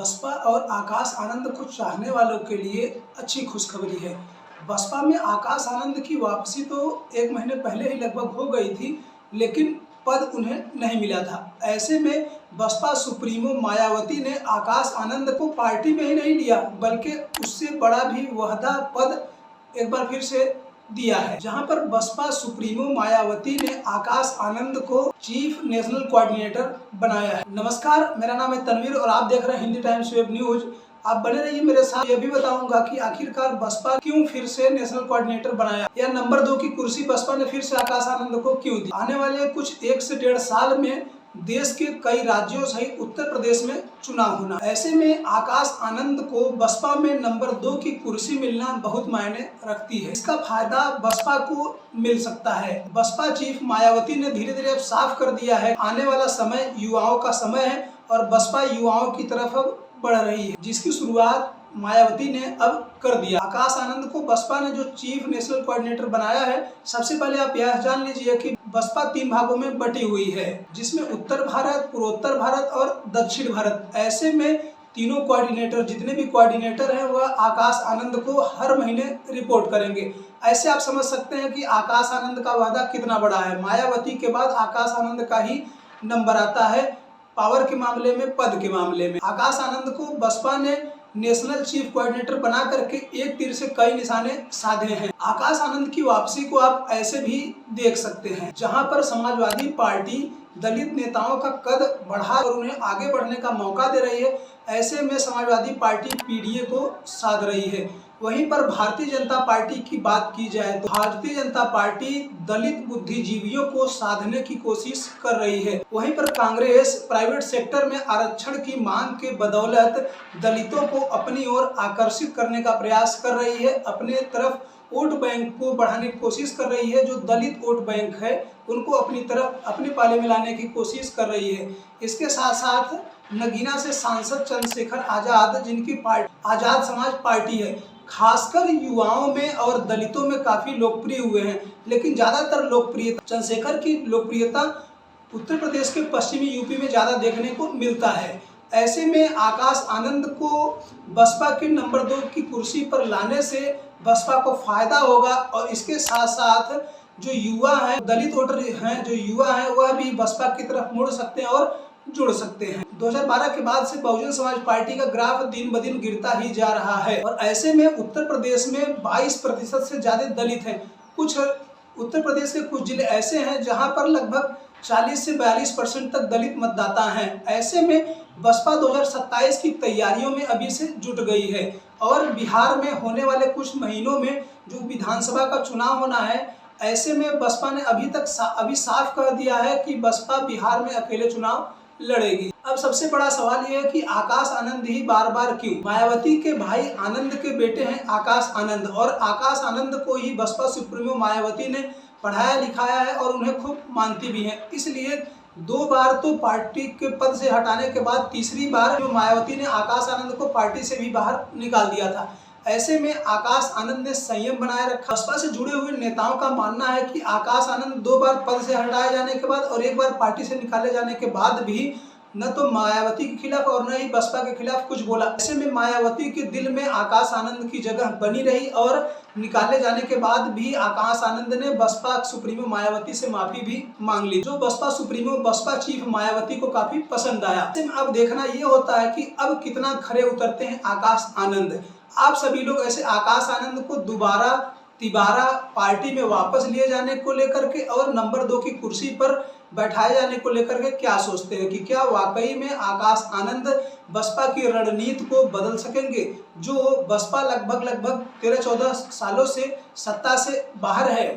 बसपा और आकाश आनंद को चाहने वालों के लिए अच्छी खुशखबरी है। बसपा में आकाश आनंद की वापसी तो 1 महीने पहले ही लगभग हो गई थी, लेकिन पद उन्हें नहीं मिला था। ऐसे में बसपा सुप्रीमो मायावती ने आकाश आनंद को पार्टी में ही नहीं लिया, बल्कि उससे बड़ा भी वहदा पद एक बार फिर से दिया है, जहां पर बसपा सुप्रीमो मायावती ने आकाश आनंद को चीफ नेशनल कोऑर्डिनेटर बनाया है। नमस्कार, मेरा नाम है तनवीर और आप देख रहे हैं हिंदी टाइम्स वेब न्यूज। आप बने रहिए मेरे साथ। यह भी बताऊंगा कि आखिरकार बसपा क्यों फिर से नेशनल कोऑर्डिनेटर बनाया, या नंबर 2 की कुर्सी बसपा ने फिर से आकाश आनंद को क्यों दी। आने वाले कुछ 1 से 1.5 साल में देश के कई राज्यों सहित उत्तर प्रदेश में चुनाव होना। ऐसे में आकाश आनंद को बसपा में नंबर 2 की कुर्सी मिलना बहुत मायने रखती है। इसका फायदा बसपा को मिल सकता है। बसपा चीफ मायावती ने धीरे धीरे अब साफ कर दिया है, आने वाला समय युवाओं का समय है और बसपा युवाओं की तरफ अब बढ़ रही है, जिसकी शुरुआत मायावती ने अब कर दिया। आकाश आनंद को बसपा ने जो चीफ नेशनल कोऑर्डिनेटर बनाया है, सबसे पहले आप यह जान लीजिए कि बसपा 3 भागों में बटी हुई है, जिसमें उत्तर भारत, पूर्वोत्तर भारत और दक्षिण भारत। ऐसे में तीनों कोऑर्डिनेटर, जितने भी कोऑर्डिनेटर हैं, वह आकाश आनंद को हर महीने रिपोर्ट करेंगे। ऐसे आप समझ सकते हैं कि आकाश आनंद का वादा कितना बड़ा है। मायावती के बाद आकाश आनंद का ही नंबर आता है पावर के मामले में, पद के मामले में। आकाश आनंद को बसपा ने नेशनल चीफ कोऑर्डिनेटर बना करके एक तीर से कई निशाने साधे हैं। आकाश आनंद की वापसी को आप ऐसे भी देख सकते हैं, जहां पर समाजवादी पार्टी दलित नेताओं का कद बढ़ा और उन्हें आगे बढ़ने का मौका दे रही है। ऐसे में समाजवादी पार्टी पीडीए को साध रही है। वहीं पर भारतीय जनता पार्टी की बात की जाए तो भारतीय जनता पार्टी दलित बुद्धिजीवियों को साधने की कोशिश कर रही है। वहीं पर कांग्रेस प्राइवेट सेक्टर में आरक्षण की मांग के बदौलत दलितों को अपनी ओर आकर्षित करने का प्रयास कर रही है। अपने तरफ वोट बैंक को बढ़ाने की कोशिश कर रही है। जो दलित वोट बैंक है, उनको अपनी तरफ अपने पाले में लाने की कोशिश कर रही है। इसके साथ साथ नगीना से सांसद चंद्रशेखर आजाद, जिनकी पार्टी आजाद समाज पार्टी है, खासकर युवाओं में और दलितों में काफी लोकप्रिय हुए हैं। लेकिन ज्यादातर लोकप्रियता, चंद्रशेखर की लोकप्रियता उत्तर प्रदेश के पश्चिमी यूपी में ज्यादा देखने को मिलता है। ऐसे में आकाश आनंद को बसपा के नंबर 2 की कुर्सी पर लाने से बसपा को फायदा होगा और इसके साथ साथ जो युवा हैं, दलित वोटर हैं, जो युवा हैं, वह भी बसपा की तरफ मुड़ सकते हैं और जुड़ सकते हैं। 2012 के बाद से बहुजन समाज पार्टी का ग्राफ दिन ब दिन गिरता ही जा रहा है और ऐसे में उत्तर प्रदेश में 22% से ज्यादा दलित हैं। कुछ उत्तर प्रदेश के कुछ जिले ऐसे हैं जहां पर लगभग 40 से 42% तक दलित मतदाता हैं। ऐसे में बसपा 2027 की तैयारियों में अभी से जुट गई है और बिहार में होने वाले कुछ महीनों में जो विधानसभा का चुनाव होना है, ऐसे में बसपा ने अभी साफ कर दिया है कि बसपा बिहार में अकेले चुनाव लड़ेगी। अब सबसे बड़ा सवाल यह है कि आकाश आनंद ही बार बार क्यों? मायावती के भाई आनंद के बेटे हैं आकाश आनंद और आकाश आनंद को ही बसपा सुप्रीमो मायावती ने पढ़ाया लिखाया है और उन्हें खूब मानती भी है। इसलिए 2 बार तो पार्टी के पद से हटाने के बाद तीसरी बार जो मायावती ने आकाश आनंद को पार्टी से भी बाहर निकाल दिया था। ऐसे में आकाश आनंद ने संयम बनाए रखा। बसपा से जुड़े हुए नेताओं का मानना है कि आकाश आनंद 2 बार पद से हटाए जाने के बाद और 1 बार पार्टी से निकाले जाने के बाद भी न तो मायावती के खिलाफ और न ही बसपा के खिलाफ कुछ बोला। ऐसे में मायावती के दिल में आकाश आनंद की जगह बनी रही और निकाले जाने के बाद भी आकाश आनंद ने बसपा सुप्रीमो मायावती से माफी भी मांग ली, जो बसपा सुप्रीमो, बसपा चीफ मायावती को काफी पसंद आया। अब देखना ये होता है कि अब कितना खरे उतरते हैं आकाश आनंद। आप सभी लोग ऐसे आकाश आनंद को तिबारा पार्टी में वापस लिए जाने को लेकर के और नंबर 2 की कुर्सी पर बैठाए जाने को लेकर के क्या सोचते हैं कि क्या वाकई में आकाश आनंद बसपा की रणनीति को बदल सकेंगे? जो बसपा लगभग 13-14 सालों से सत्ता से बाहर है।